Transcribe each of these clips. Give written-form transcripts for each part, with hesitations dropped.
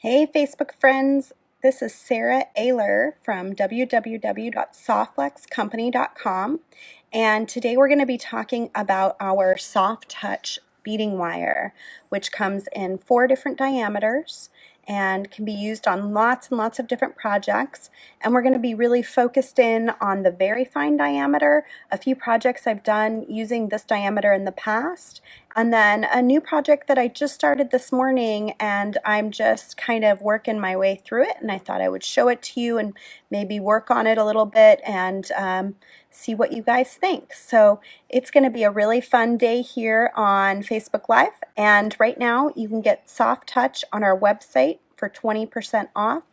Hey Facebook friends, this is Sara Oehler from www.softflexcompany.com, and today we're going to be talking about our Soft Touch Beading Wire, which comes in 4 different diameters and can be used on lots and lots of different projects. And we're going to be really focused in on the very fine diameter, a few projects I've done using this diameter in the past, and then a new project that I just started this morning, and I'm just kind of working my way through it, and I thought I would show it to you and maybe work on it a little bit and see what you guys think. So it's going to be a really fun day here on Facebook Live, and right now you can get Soft Touch on our website for 20% off.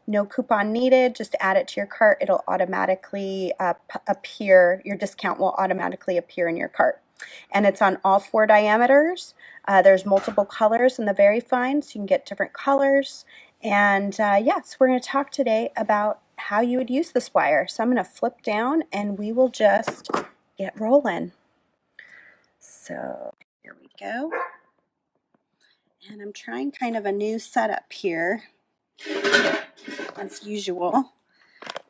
No coupon needed, just add it to your cart. It'll automatically appear, your discount will automatically appear in your cart. And it's on all 4 diameters. There's multiple colors in the very fine, so you can get different colors. And yes, we're going to talk today about how you would use this wire. So I'm going to flip down and we will just get rolling. So here we go. And I'm trying kind of a new setup here, as usual,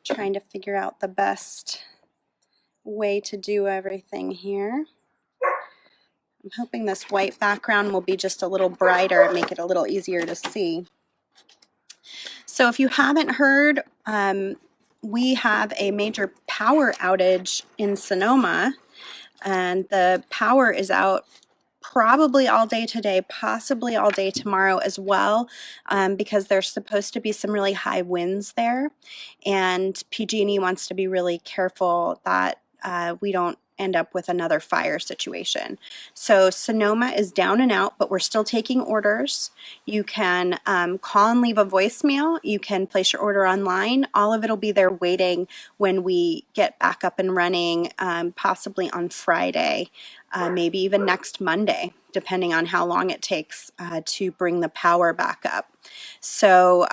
trying to figure out the best way to do everything here. I'm hoping this white background will be just a little brighter and make it a little easier to see. So if you haven't heard, we have a major power outage in Sonoma, and the power is out probably all day today, possibly all day tomorrow as well, because there's supposed to be some really high winds there, and PG&E wants to be really careful that we don't end up with another fire situation. So Sonoma is down and out, but we're still taking orders. You can call and leave a voicemail. You can place your order online. All of it will be there waiting when we get back up and running, possibly on Friday, maybe even next Monday, depending on how long it takes to bring the power back up. So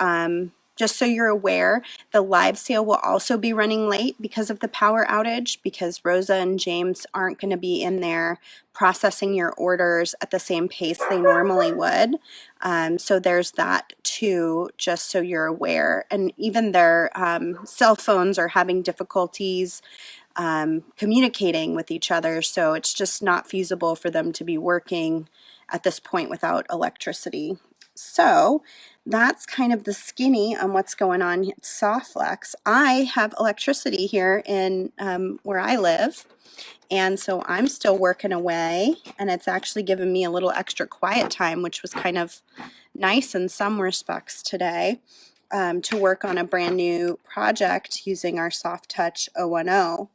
just so you're aware, the live sale will also be running late because of the power outage, because Rosa and James aren't going to be in there processing your orders at the same pace they normally would. So there's that too, just so you're aware. And even their cell phones are having difficulties communicating with each other, so it's just not feasible for them to be working at this point without electricity. So that's kind of the skinny on what's going on at SoftFlex. I have electricity here in where I live, and so I'm still working away, and it's actually given me a little extra quiet time, which was kind of nice in some respects today, to work on a brand new project using our Soft Touch 010.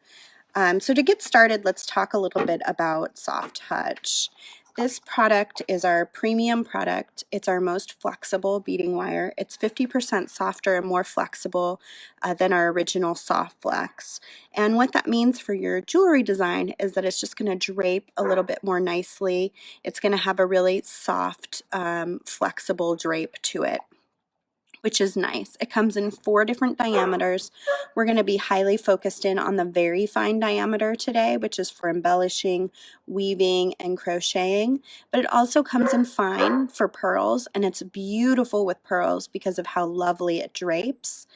So to get started, let's talk a little bit about Soft Touch. This product is our premium product. It's our most flexible beading wire. It's 50% softer and more flexible than our original Soft Flex. And what that means for your jewelry design is that it's just going to drape a little bit more nicely. It's going to have a really soft, flexible drape to it, which is nice. It comes in 4 different diameters. We're going to be highly focused in on the very fine diameter today, which is for embellishing, weaving, and crocheting. But it also comes in fine for pearls, and it's beautiful with pearls because of how lovely it drapes.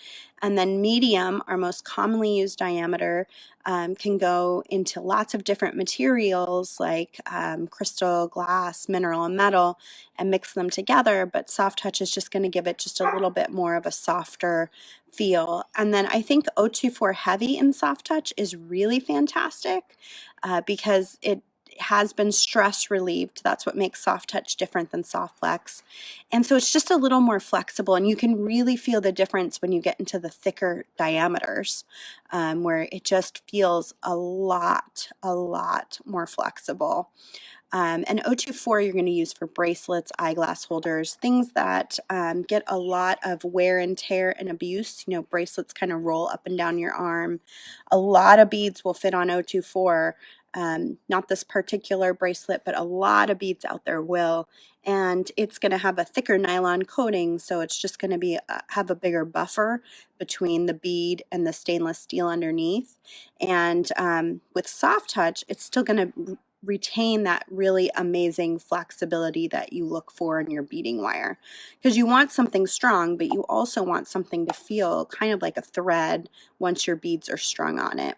And then medium, our most commonly used diameter, can go into lots of different materials like crystal, glass, mineral, and metal, and mix them together, but Soft Touch is just going to give it just a little bit more of a softer feel. And then I think 024 Heavy in Soft Touch is really fantastic because it has been stress relieved. That's what makes Soft Touch different than Soft Flex. And so it's just a little more flexible, and you can really feel the difference when you get into the thicker diameters, where it just feels a lot more flexible. And 024 you're going to use for bracelets, eyeglass holders, things that get a lot of wear and tear and abuse. You know, bracelets kind of roll up and down your arm. A lot of beads will fit on 024. Not this particular bracelet, but a lot of beads out there will. And it's going to have a thicker nylon coating, so it's just going to be have a bigger buffer between the bead and the stainless steel underneath. And with Soft Touch, it's still going to retain that really amazing flexibility that you look for in your beading wire. Because you want something strong, but you also want something to feel kind of like a thread once your beads are strung on it.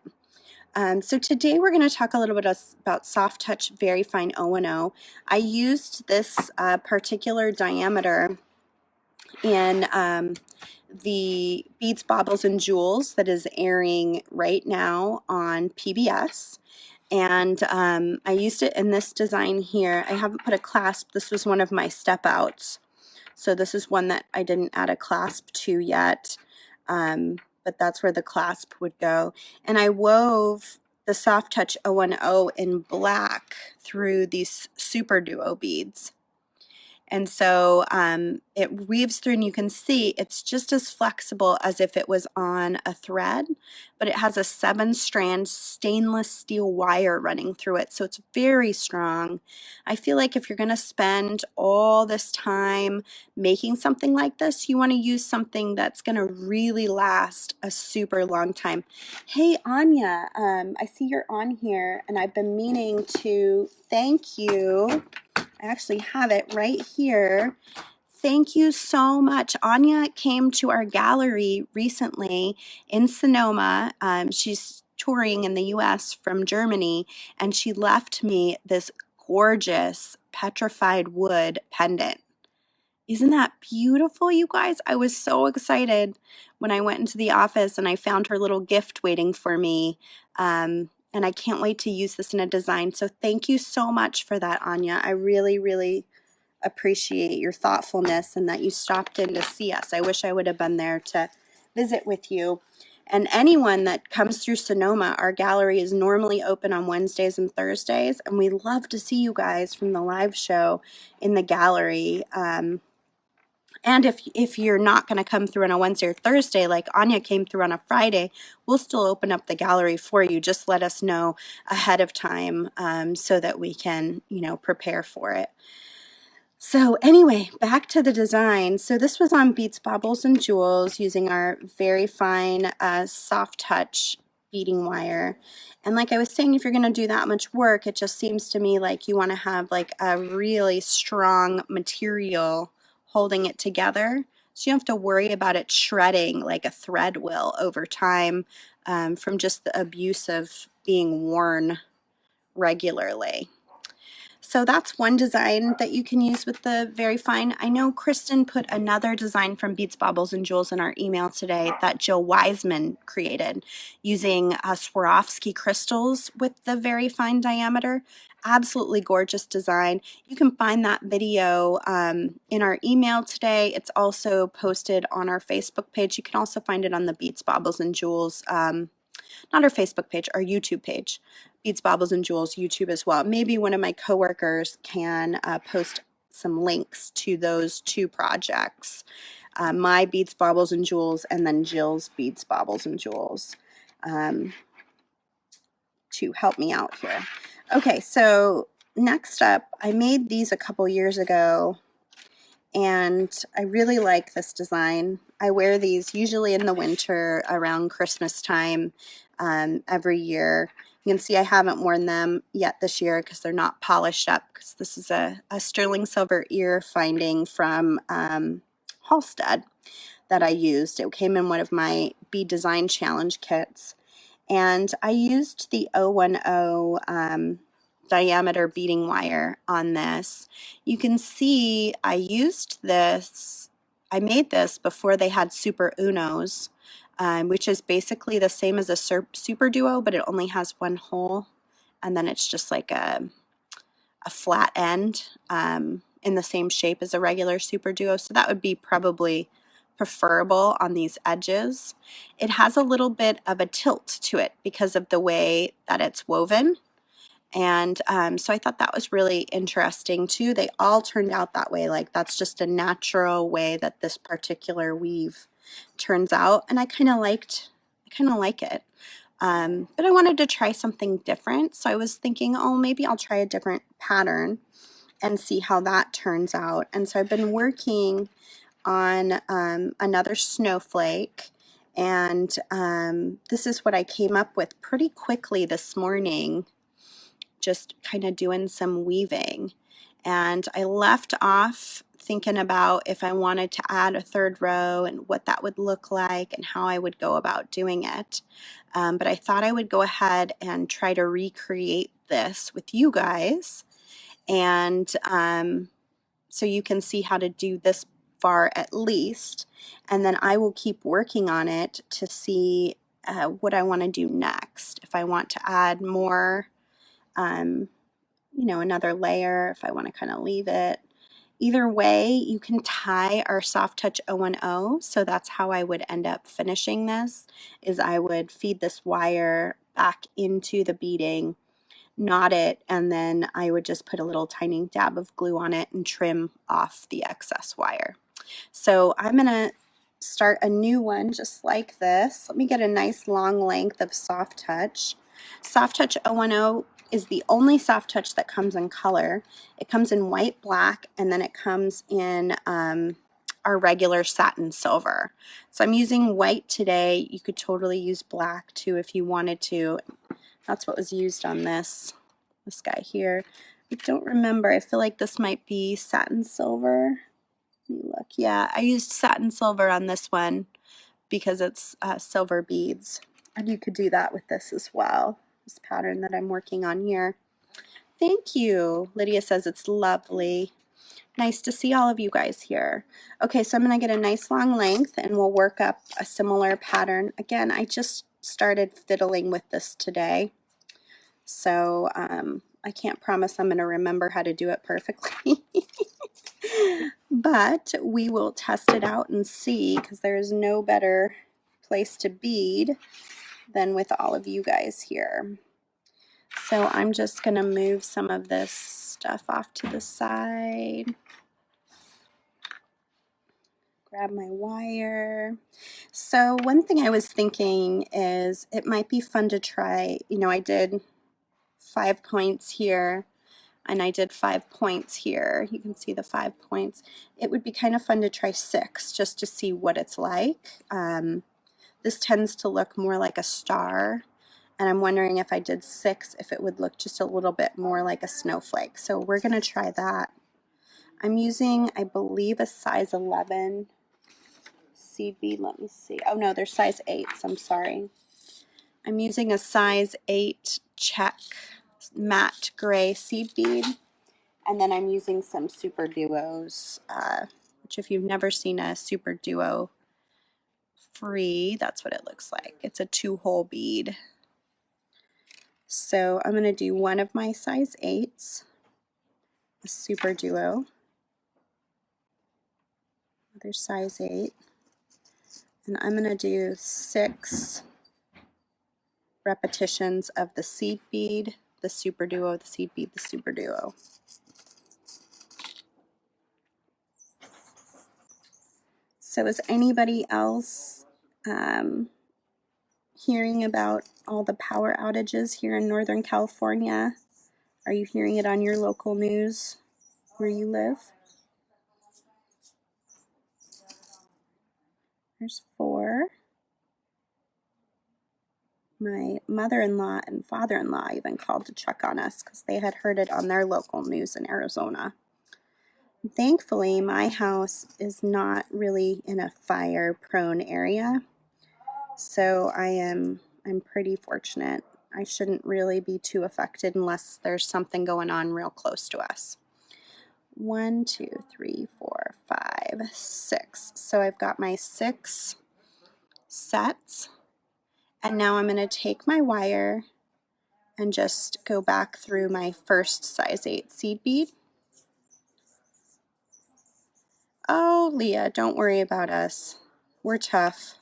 So today we're going to talk a little bit about Soft Touch Very Fine O&O. I used this particular diameter in the Beads Baubles and Jewels that is airing right now on PBS. And I used it in this design here. I haven't put a clasp. This was one of my step outs. So this is one that I didn't add a clasp to yet. But that's where the clasp would go. And I wove the Soft Touch O&O in black through these SuperDuo beads. And so it weaves through, and you can see it's just as flexible as if it was on a thread, but it has a 7-strand stainless steel wire running through it, so it's very strong. I feel like if you're going to spend all this time making something like this, you want to use something that's going to really last a super long time. Hey, Anya, I see you're on here, and I've been meaning to thank you. I actually have it right here. Thank you so much. Anya came to our gallery recently in Sonoma. She's touring in the US from Germany, and she left me this gorgeous petrified wood pendant. Isn't that beautiful, you guys? I was so excited when I went into the office and I found her little gift waiting for me. And I can't wait to use this in a design. So thank you so much for that, Anya. I really, really appreciate your thoughtfulness and that you stopped in to see us. I wish I would have been there to visit with you. And anyone that comes through Sonoma, our gallery is normally open on Wednesdays and Thursdays, and we love to see you guys from the live show in the gallery. And if you're not going to come through on a Wednesday or Thursday, like Anya came through on a Friday, we'll still open up the gallery for you. Just let us know ahead of time so that we can, prepare for it. So anyway, back to the design. So this was on Beads Baubles and Jewels using our very fine Soft Touch beading wire. And like I was saying, if you're going to do that much work, it just seems to me like you want to have like a really strong material holding it together, so you don't have to worry about it shredding like a thread will over time from just the abuse of being worn regularly. So that's one design that you can use with the very fine. I know Kristen put another design from Beads Baubles and Jewels in our email today that Jill Wiseman created using Swarovski crystals with the very fine diameter. Absolutely gorgeous design. You can find that video in our email today. It's also posted on our Facebook page. You can also find it on the Beads Baubles and Jewels, not our Facebook page, our YouTube page. Beads Baubles and Jewels YouTube as well. Maybe one of my coworkers can post some links to those two projects. My Beads Baubles and Jewels and then Jill's Beads Baubles and Jewels to help me out here. Okay, so next up, I made these a couple years ago and I really like this design. I wear these usually in the winter around Christmas time every year. You can see I haven't worn them yet this year because they're not polished up, because this is a sterling silver ear finding from Halstead that I used. It came in one of my Bead Design Challenge kits. And I used the 010 diameter beading wire on this. You can see I used this, I made this before they had Super Unos, which is basically the same as a SuperDuo, but it only has one hole, and then it's just like a flat end in the same shape as a regular SuperDuo. So that would be probably preferable on these edges. It has a little bit of a tilt to it because of the way that it's woven. And so I thought that was really interesting too. They all turned out that way. Like that's just a natural way that this particular weave turns out. And I kind of like it. But I wanted to try something different. So I was thinking, oh, maybe I'll try a different pattern and see how that turns out. And so I've been working on another snowflake. And this is what I came up with pretty quickly this morning, just kind of doing some weaving. And I left off thinking about if I wanted to add a third row and what that would look like and how I would go about doing it. But I thought I would go ahead and try to recreate this with you guys. And so you can see how to do this far at least. And then I will keep working on it to see what I want to do next. If I want to add more, you know, another layer, if I want to kind of leave it. Either way, you can tie our Soft Touch 010, so that's how I would end up finishing this, is I would feed this wire back into the beading, knot it, and then I would just put a little tiny dab of glue on it and trim off the excess wire. So I'm going to start a new one just like this. Let me get a nice long length of Soft Touch. Soft Touch 010 is the only Soft Touch that comes in color. It comes in white, black, and then it comes in our regular satin silver. So I'm using white today. You could totally use black too if you wanted to. That's what was used on this guy here. I don't remember. I feel like this might be satin silver. Let me look. Yeah, I used satin silver on this one because it's silver beads. And you could do that with this as well. This pattern that I'm working on here. Thank you. Lydia says it's lovely. Nice to see all of you guys here. Okay, so I'm going to get a nice long length and we'll work up a similar pattern. Again, I just started fiddling with this today. So I can't promise I'm going to remember how to do it perfectly. But we will test it out and see, because there is no better place to bead than with all of you guys here. So I'm just going to move some of this stuff off to the side. Grab my wire. So one thing I was thinking is it might be fun to try, you know, I did 5 points here and I did 5 points here. You can see the 5 points. It would be kind of fun to try 6 just to see what it's like. This tends to look more like a star, and I'm wondering if I did 6 if it would look just a little bit more like a snowflake. So we're going to try that. I'm using, I believe, a size 11 seed bead. Let me see. Oh no, they're size 8s. I'm sorry. I'm using a size 8 check matte gray seed bead, and then I'm using some SuperDuos, which if you've never seen a SuperDuo free, that's what it looks like. It's a 2-hole bead. So I'm going to do one of my size 8s, a SuperDuo, another size 8, and I'm going to do 6 repetitions of the seed bead, the SuperDuo, the seed bead, the SuperDuo. So is anybody else hearing about all the power outages here in Northern California? Are you hearing it on your local news where you live? There's 4. My mother-in-law and father-in-law even called to check on us because they had heard it on their local news in Arizona. Thankfully, my house is not really in a fire-prone area, so I'm pretty fortunate. I shouldn't really be too affected unless there's something going on real close to us. 1, 2, 3, 4, 5, 6. So I've got my 6 sets, and now I'm going to take my wire and just go back through my first size 8 seed bead. Oh, Leah, don't worry about us. We're tough.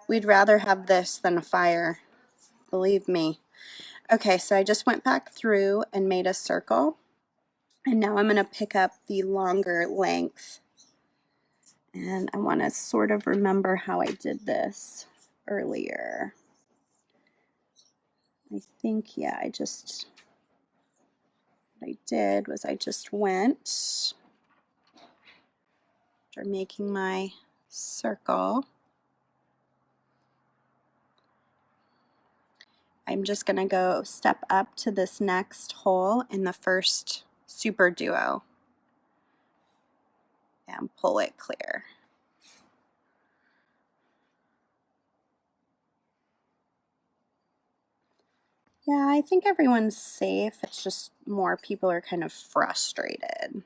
We'd rather have this than a fire, believe me. Okay, so I just went back through and made a circle, and now I'm going to pick up the longer length. And I want to sort of remember how I did this earlier. I think, yeah, what I did was I just went after making my circle. I'm just going to go step up to this next hole in the first SuperDuo and pull it clear. Yeah, I think everyone's safe. It's just more people are kind of frustrated.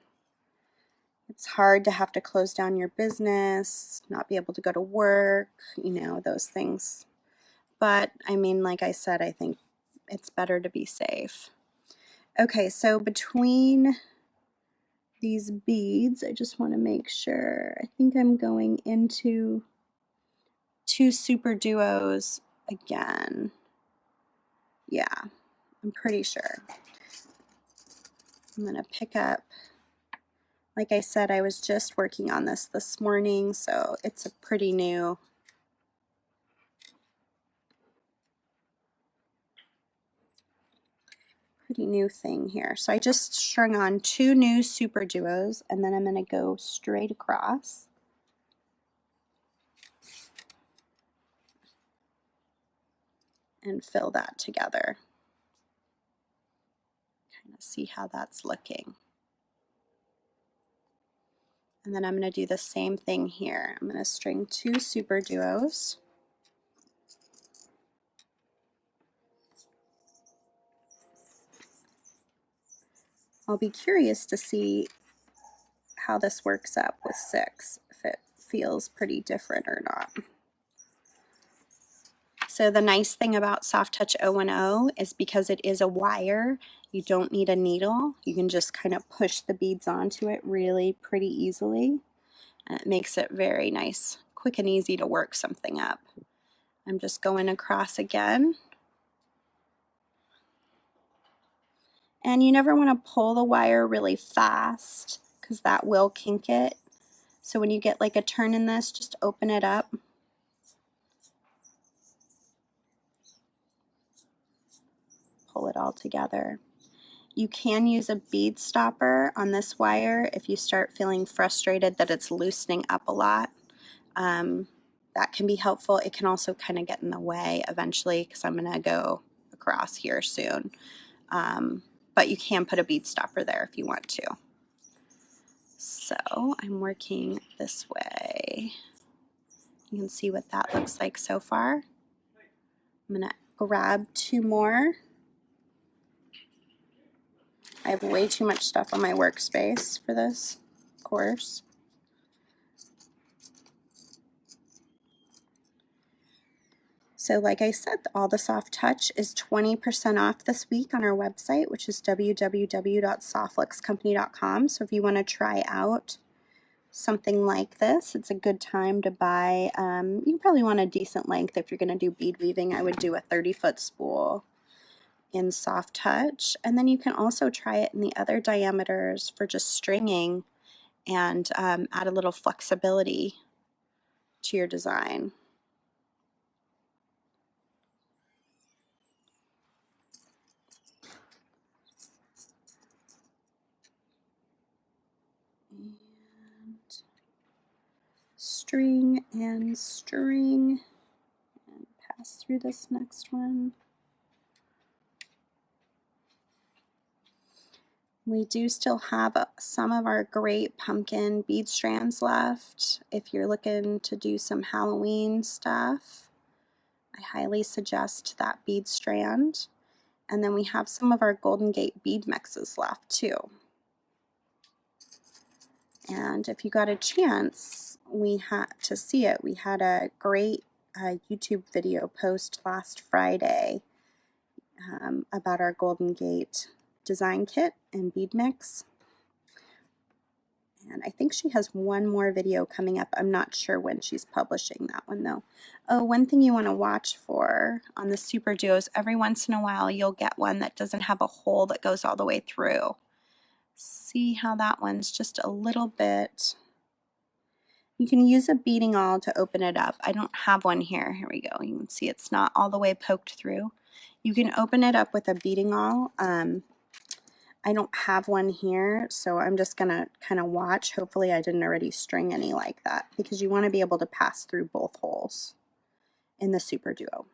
It's hard to have to close down your business, not be able to go to work, you know, those things. But I mean, like I said, I think it's better to be safe. Okay, so between these beads, I just want to make sure. I think I'm going into 2 SuperDuos again. Yeah, I'm pretty sure. I'm going to pick up, like I said, I was just working on this morning, so it's a pretty new thing here. So I just strung on 2 new SuperDuos, and then I'm going to go straight across. And fill that together. Kind of see how that's looking. And then I'm going to do the same thing here. I'm going to string 2 SuperDuos. I'll be curious to see how this works up with 6, if it feels pretty different or not. So the nice thing about Soft Touch 010 is because it is a wire, you don't need a needle. You can just kind of push the beads onto it really pretty easily. And it makes it very nice, quick and easy to work something up. I'm just going across again. And you never want to pull the wire really fast because that will kink it. So when you get like a turn in this, just open it up. Pull it all together. You can use a bead stopper on this wire if you start feeling frustrated that it's loosening up a lot. That can be helpful. It can also kind of get in the way eventually because I'm going to go across here soon. But you can put a bead stopper there if you want to. So I'm working this way. You can see what that looks like so far. I'm going to grab 2 more. I have way too much stuff on my workspace for this course. So like I said, all the Soft Touch is 20% off this week on our website, which is www.softluxcompany.com. So if you want to try out something like this, it's a good time to buy. You probably want a decent length if you're going to do bead weaving. I would do a 30-foot spool in Soft Touch, and then you can also try it in the other diameters for just stringing and add a little flexibility to your design. String and string and pass through this next one. We do still have some of our great pumpkin bead strands left. If you're looking to do some Halloween stuff, I highly suggest that bead strand. And then we have some of our Golden Gate bead mixes left too. And if you got a chance, we had to see it. We had a great YouTube video post last Friday about our Golden Gate design kit and bead mix. And I think she has one more video coming up. I'm not sure when she's publishing that one though. Oh, one thing you want to watch for on the SuperDuos, every once in a while you'll get one that doesn't have a hole that goes all the way through. See how that one's just a little bit. You can use a beading awl to open it up. I don't have one here. Here we go. You can see it's not all the way poked through. You can open it up with a beading awl. I don't have one here, so I'm just going to kind of watch. Hopefully I didn't already string any like that, because you want to be able to pass through both holes in the SuperDuo.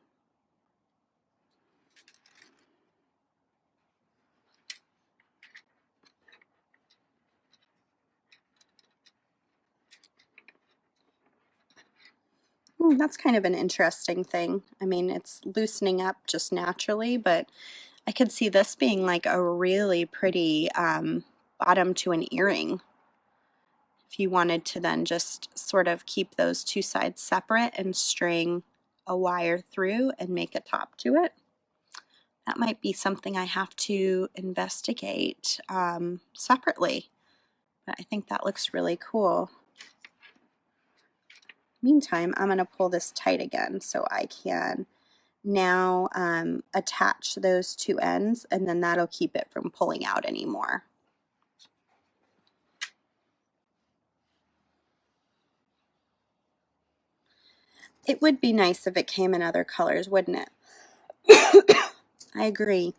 That's kind of an interesting thing. I mean, it's loosening up just naturally, but I could see this being like a really pretty bottom to an earring. If you wanted to then just sort of keep those two sides separate and string a wire through and make a top to it. That might be something I have to investigate separately, but I think that looks really cool. Meantime, I'm going to pull this tight again so I can now attach those two ends, and then that'll keep it from pulling out anymore. It would be nice if it came in other colors, wouldn't it? I agree.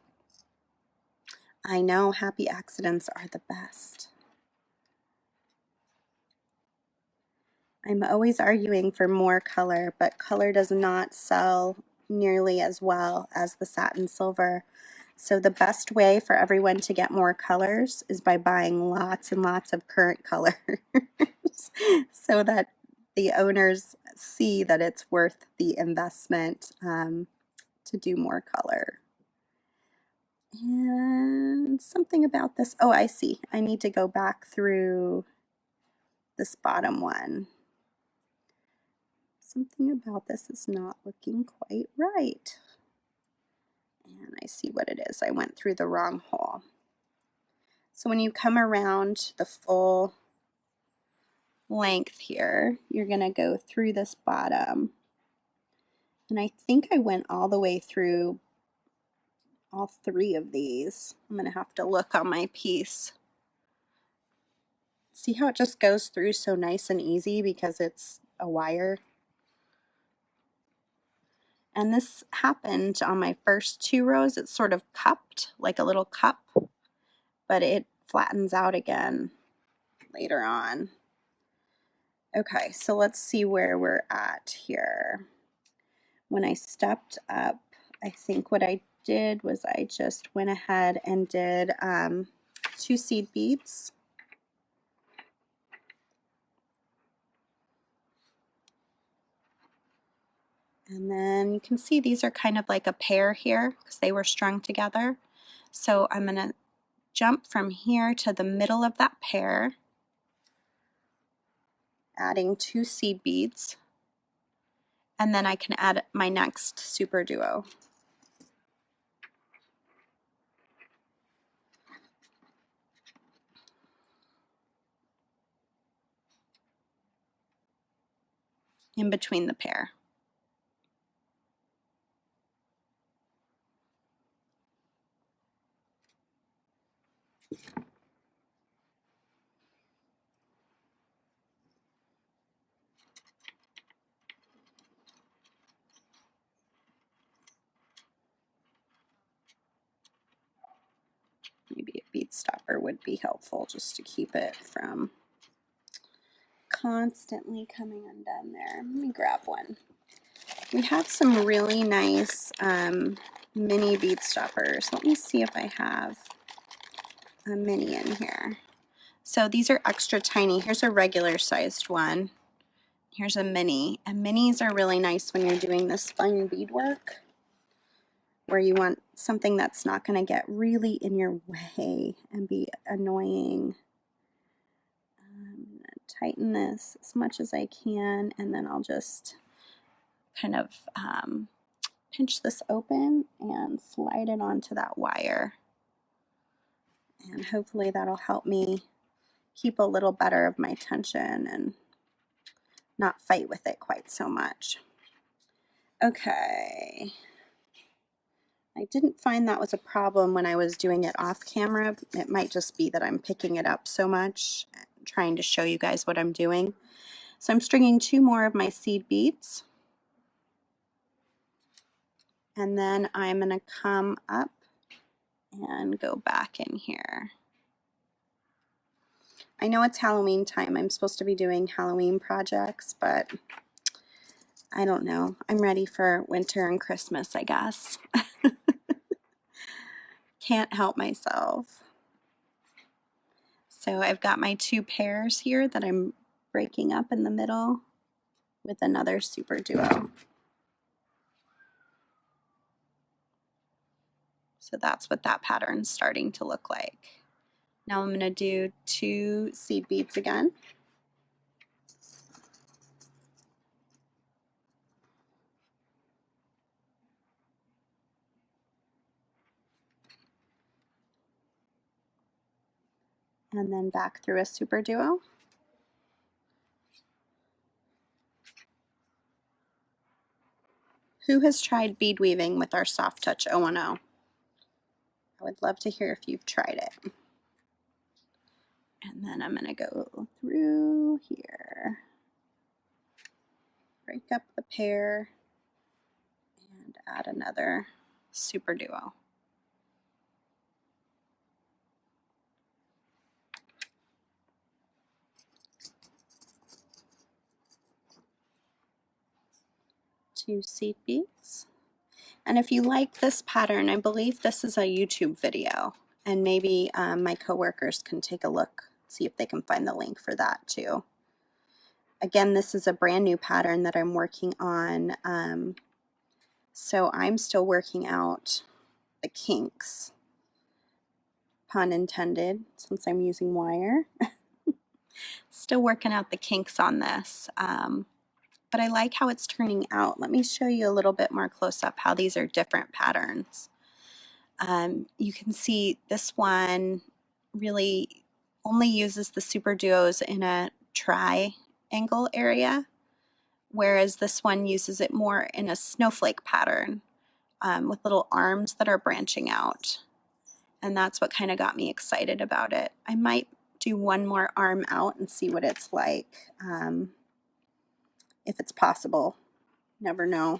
I know, happy accidents are the best. I'm always arguing for more color, but color does not sell nearly as well as the satin silver. So the best way for everyone to get more colors is by buying lots and lots of current colors so that the owners see that it's worth the investment to do more color. And something about this, oh, I see. I need to go back through this bottom one. Something about this is not looking quite right. And I see what it is. I went through the wrong hole. So when you come around the full length here, you're going to go through this bottom. And I think I went all the way through all three of these. I'm going to have to look on my piece. See how it just goes through so nice and easy because it's a wire? And this happened on my first two rows. It's sort of cupped, like a little cup, but it flattens out again later on. Okay, so let's see where we're at here. When I stepped up, I think what I did was I just went ahead and did 2 seed beads. And then you can see these are kind of like a pair here because they were strung together. So I'm going to jump from here to the middle of that pair, adding 2 seed beads, and then I can add my next SuperDuo. In between the pair. Maybe a bead stopper would be helpful just to keep it from constantly coming undone there. Let me grab one. We have some really nice mini bead stoppers. Let me see if I have a mini in here. So these are extra tiny. Here's a regular sized one. Here's a mini. And minis are really nice when you're doing this fun bead work, where you want something that's not going to get really in your way and be annoying. I'm going to tighten this as much as I can, and then I'll just kind of pinch this open and slide it onto that wire. And hopefully that'll help me keep a little better of my tension and not fight with it quite so much. Okay. I didn't find that was a problem when I was doing it off camera. It might just be that I'm picking it up so much, trying to show you guys what I'm doing. So I'm stringing 2 more of my seed beads. And then I'm going to come up and go back in here. I know it's Halloween time. I'm supposed to be doing Halloween projects, but I don't know. I'm ready for winter and Christmas, I guess. Can't help myself. So I've got my 2 pairs here that I'm breaking up in the middle. with another SuperDuo. So that's what that pattern's starting to look like. Now I'm going to do 2 seed beads again. And then back through a SuperDuo. Who has tried bead weaving with our Soft Touch 010? I would love to hear if you've tried it. And then I'm going to go through here, break up the pair, and add another SuperDuo. Two seed beads. And if you like this pattern, I believe this is a YouTube video, and maybe my coworkers can take a look, see if they can find the link for that too. Again, this is a brand new pattern that I'm working on, so I'm still working out the kinks, pun intended, since I'm using wire. Still working out the kinks on this, but I like how it's turning out. Let me show you a little bit more close up how these are different patterns. You can see this one really only uses the SuperDuos in a triangle area, whereas this one uses it more in a snowflake pattern with little arms that are branching out. And that's what kind of got me excited about it. I might do one more arm out and see what it's like, if it's possible. Never know.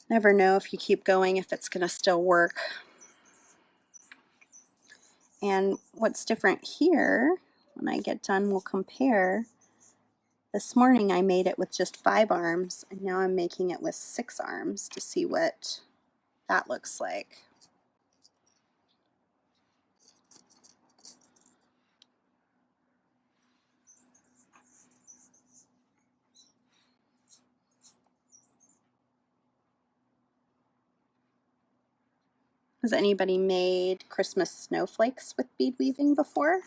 Never know if you keep going if it's going to still work. And what's different here, when I get done, we'll compare. This morning I made it with just 5 arms, and now I'm making it with 6 arms to see what that looks like. Has anybody made Christmas snowflakes with bead weaving before?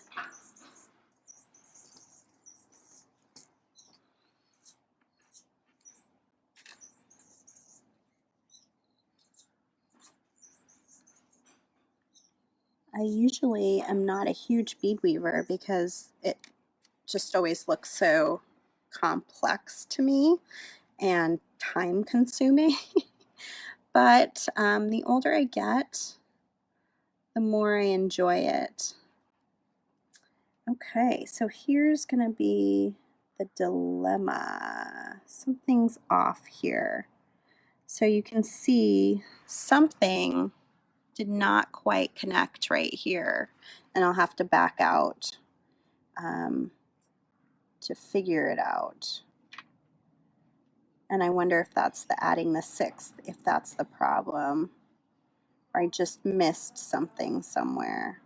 I usually am not a huge bead weaver because it just always looks so complex to me and time consuming. But the older I get, the more I enjoy it. Okay, so here's going to be the dilemma. Something's off here. So you can see something did not quite connect right here, and I'll have to back out to figure it out. And I wonder if that's the adding the 6th, if that's the problem, or I just missed something somewhere.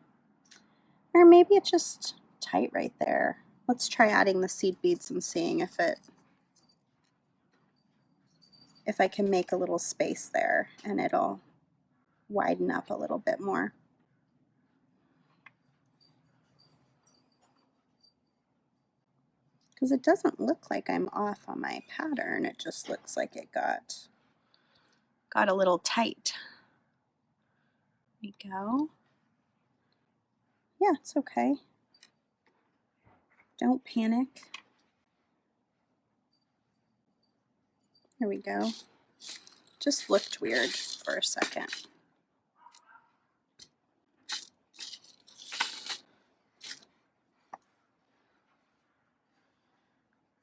Or maybe it's just tight right there. Let's try adding the seed beads and seeing if I can make a little space there and it'll widen up a little bit more. Because it doesn't look like I'm off on my pattern, it just looks like it got a little tight. There we go. Yeah, it's okay. Don't panic. There we go. Just looked weird for a second.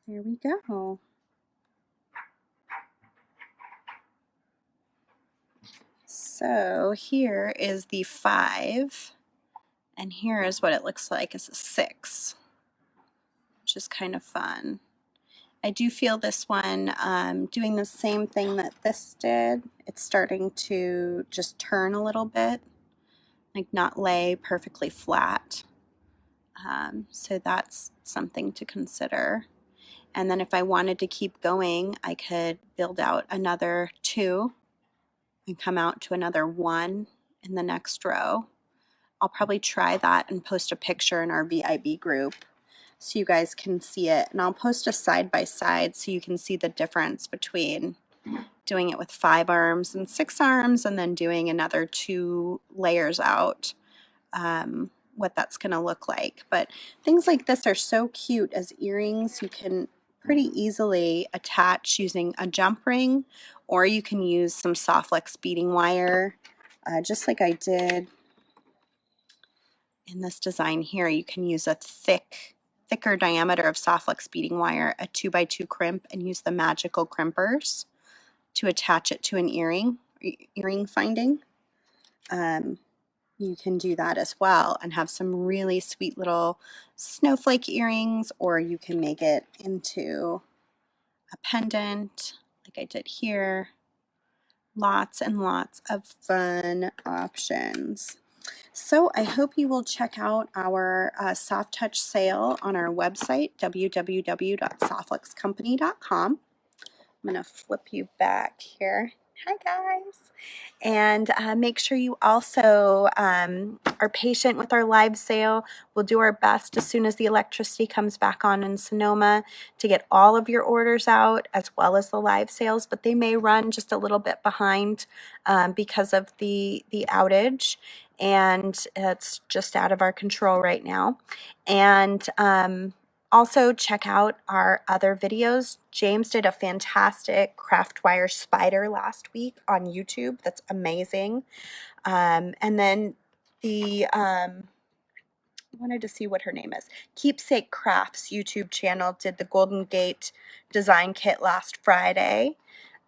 There we go. So here is the 5, and here is what it looks like as a 6, which is kind of fun. I do feel this one doing the same thing that this did. It's starting to just turn a little bit, like not lay perfectly flat. So that's something to consider. And then if I wanted to keep going, I could build out another 2 and come out to another 1 in the next row. I'll probably try that and post a picture in our VIB group so you guys can see it. And I'll post a side by side so you can see the difference between doing it with 5 arms and 6 arms and then doing another 2 layers out, what that's going to look like. But things like this are so cute as earrings. You can pretty easily attach using a jump ring, or you can use some Soft beading wire, just like I did in this design here. You can use a thicker diameter of Soft beading wire, a 2x2 crimp, and use the magical crimpers to attach it to an earring finding. You can do that as well and have some really sweet little snowflake earrings, or you can make it into a pendant like I did here. Lots and lots of fun options. So I hope you will check out our Soft Touch sale on our website, www.softluxcompany.com. I'm going to flip you back here. Hi guys. And make sure you also are patient with our live sale. We'll do our best as soon as the electricity comes back on in Sonoma to get all of your orders out as well as the live sales, but they may run just a little bit behind because of the outage, and it's just out of our control right now. And also check out our other videos. James did a fantastic craft wire spider last week on YouTube. That's amazing. And then the, I wanted to see what her name is. Keepsake Crafts YouTube channel did the Golden Gate design kit last Friday.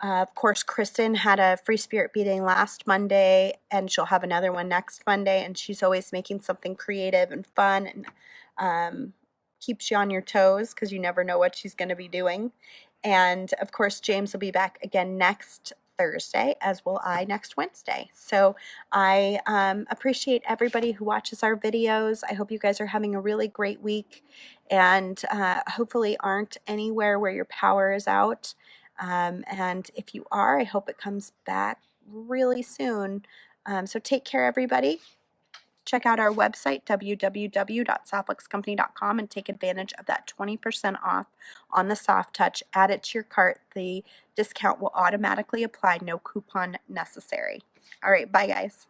Of course, Kristen had a free spirit beading last Monday, and she'll have another one next Monday, and she's always making something creative and fun, and keeps you on your toes because you never know what she's going to be doing. And of course, James will be back again next Thursday, as will I next Wednesday. So I appreciate everybody who watches our videos. I hope you guys are having a really great week, and hopefully aren't anywhere where your power is out. And if you are, I hope it comes back really soon. So take care, everybody. Check out our website, www.softluxcompany.com, and take advantage of that 20% off on the Soft Touch. Add it to your cart. The discount will automatically apply. No coupon necessary. All right, bye, guys.